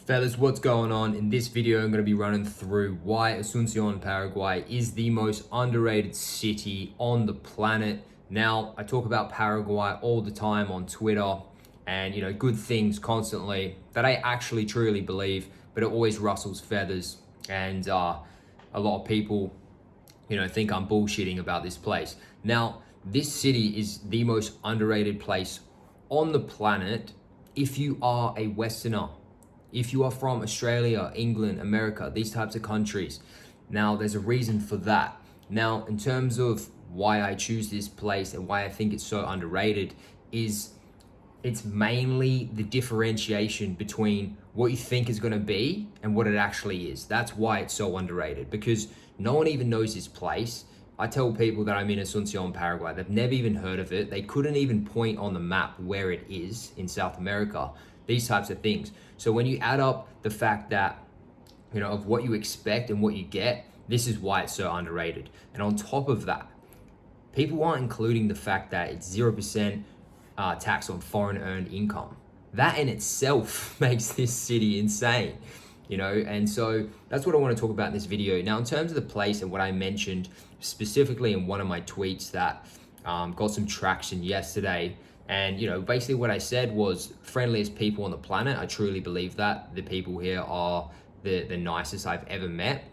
Fellas, what's going on? In this video, I'm going to be running through why Asuncion, Paraguay is the most underrated city on the planet. Now, I talk about Paraguay all the time on Twitter and, good things constantly that I actually truly believe, but it always rustles feathers. And a lot of people, think I'm bullshitting about this place. Now, this city is the most underrated place on the planet if you are a Westerner. If you are from Australia, England, America, these types of countries. Now, there's a reason for that. Now, in terms of why I choose this place and why I think it's so underrated is it's mainly the differentiation between what you think is going to be and what it actually is. That's why it's so underrated, because no one even knows this place. I tell people that I'm in Asuncion, Paraguay. They've never even heard of it. They couldn't even point on the map where it is in South America. These types of things. So when you add up the fact that, of what you expect and what you get, this is why it's so underrated. And on top of that, people aren't including the fact that it's 0% tax on foreign earned income. That in itself makes this city insane, and so that's what I want to talk about in this video. Now, in terms of the place and what I mentioned specifically in one of my tweets that got some traction yesterday, and basically what I said was friendliest people on the planet. I truly believe that the people here are the nicest I've ever met.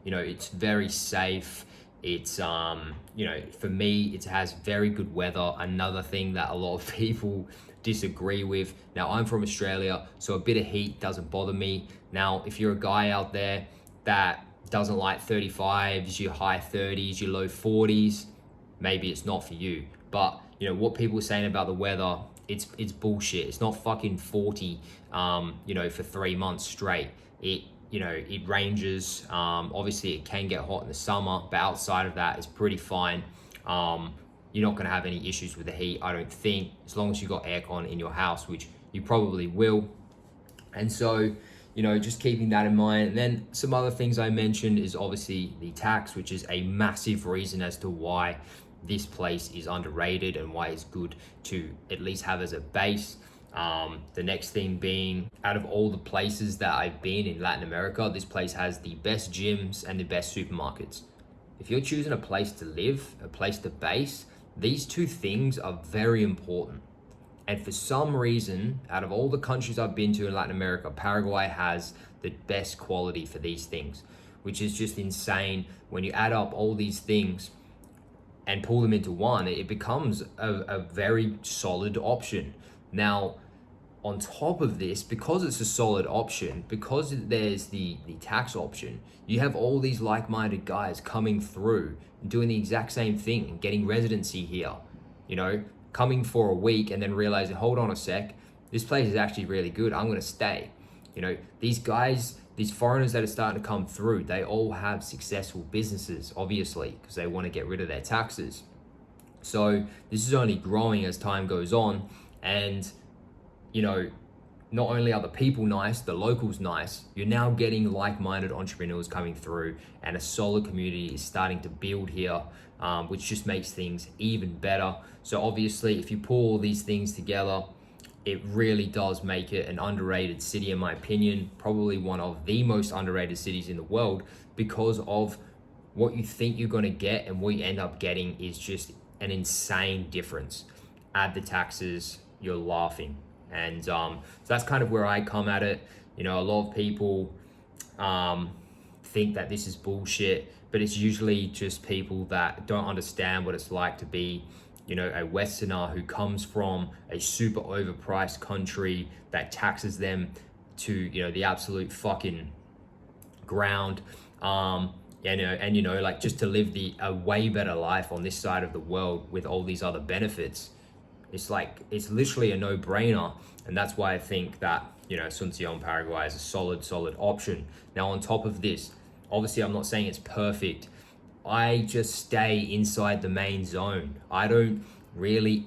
It's very safe. It's for me, it has very good weather. Another thing that a lot of people disagree with. Now, I'm from Australia, so a bit of heat doesn't bother me. Now, if you're a guy out there that doesn't like 35s, your high 30s, your low 40s, maybe it's not for you. But what people are saying about the weather, it's bullshit. It's not fucking 40, for 3 months straight. It ranges. Obviously, it can get hot in the summer, but outside of that, it's pretty fine. You're not going to have any issues with the heat, I don't think, as long as you got aircon in your house, which you probably will. And so, just keeping that in mind. And then some other things I mentioned is obviously the tax, which is a massive reason as to why this place is underrated and why it's good to at least have as a base. The next thing being, out of all the places that I've been in Latin America, this place has the best gyms and the best supermarkets. If you're choosing a place to live, a place to base, these two things are very important. And for some reason, out of all the countries I've been to in Latin America, Paraguay has the best quality for these things, which is just insane. When you add up all these things and pull them into one, it becomes a very solid option. Now, on top of this, because it's a solid option, because there's the tax option, you have all these like-minded guys coming through and doing the exact same thing and getting residency here, coming for a week and then realizing, hold on a sec, this place is actually really good, I'm going to stay. These guys, these foreigners that are starting to come through, they all have successful businesses, obviously, because they want to get rid of their taxes. So this is only growing as time goes on. And, not only are the people nice, the locals nice, you're now getting like-minded entrepreneurs coming through, and a solid community is starting to build here, which just makes things even better. So obviously, if you pull all these things together, it really does make it an underrated city, in my opinion, probably one of the most underrated cities in the world, because of what you think you're going to get and what you end up getting is just an insane difference. Add the taxes, you're laughing. And so that's kind of where I come at it. A lot of people think that this is bullshit, but it's usually just people that don't understand what it's like to be a Westerner who comes from a super overpriced country that taxes them to, the absolute fucking ground. Just to live a way better life on this side of the world with all these other benefits. It's literally a no-brainer. And that's why I think that, Asuncion, Paraguay is a solid option. Now, on top of this, obviously I'm not saying it's perfect. I just stay inside the main zone. I don't really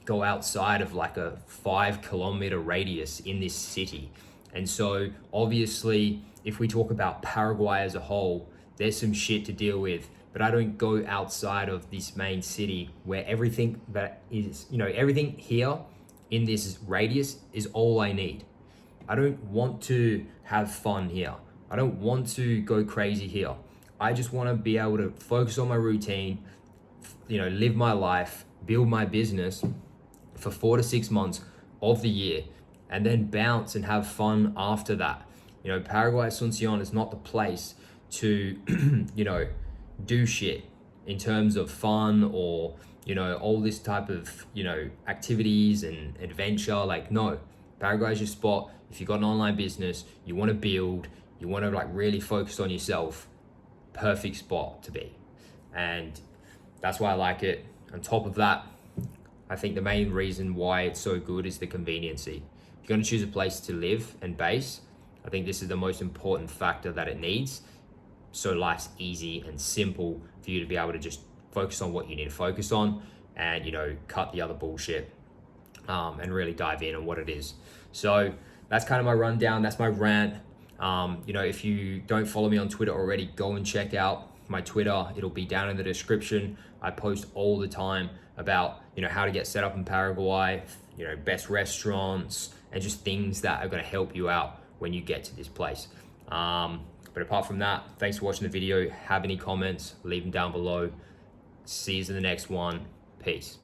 go outside of like a 5-kilometer radius in this city. And so obviously, if we talk about Paraguay as a whole, there's some shit to deal with, but I don't go outside of this main city where everything that is, everything here in this radius is all I need. I don't want to have fun here. I don't want to go crazy here. I just want to be able to focus on my routine, live my life, build my business for 4 to 6 months of the year, and then bounce and have fun after that. Paraguay Asuncion is not the place to, do shit in terms of fun or, all this type of, activities and adventure. Like, no, Paraguay is your spot. If you've got an online business, you want to build, you want to really focus on yourself, perfect spot to be. And that's why I like it. On top of that, I think the main reason why it's so good is the conveniency. If you're going to choose a place to live and base, I think this is the most important factor that it needs. So life's easy and simple for you to be able to just focus on what you need to focus on and, cut the other bullshit and really dive in on what it is. So that's kind of my rundown. That's my rant. If you don't follow me on Twitter already, go and check out my Twitter. It'll be down in the description. I post all the time about, how to get set up in Paraguay, best restaurants, and just things that are going to help you out when you get to this place. But apart from that, thanks for watching the video. Have any comments, leave them down below. See you in the next one. Peace.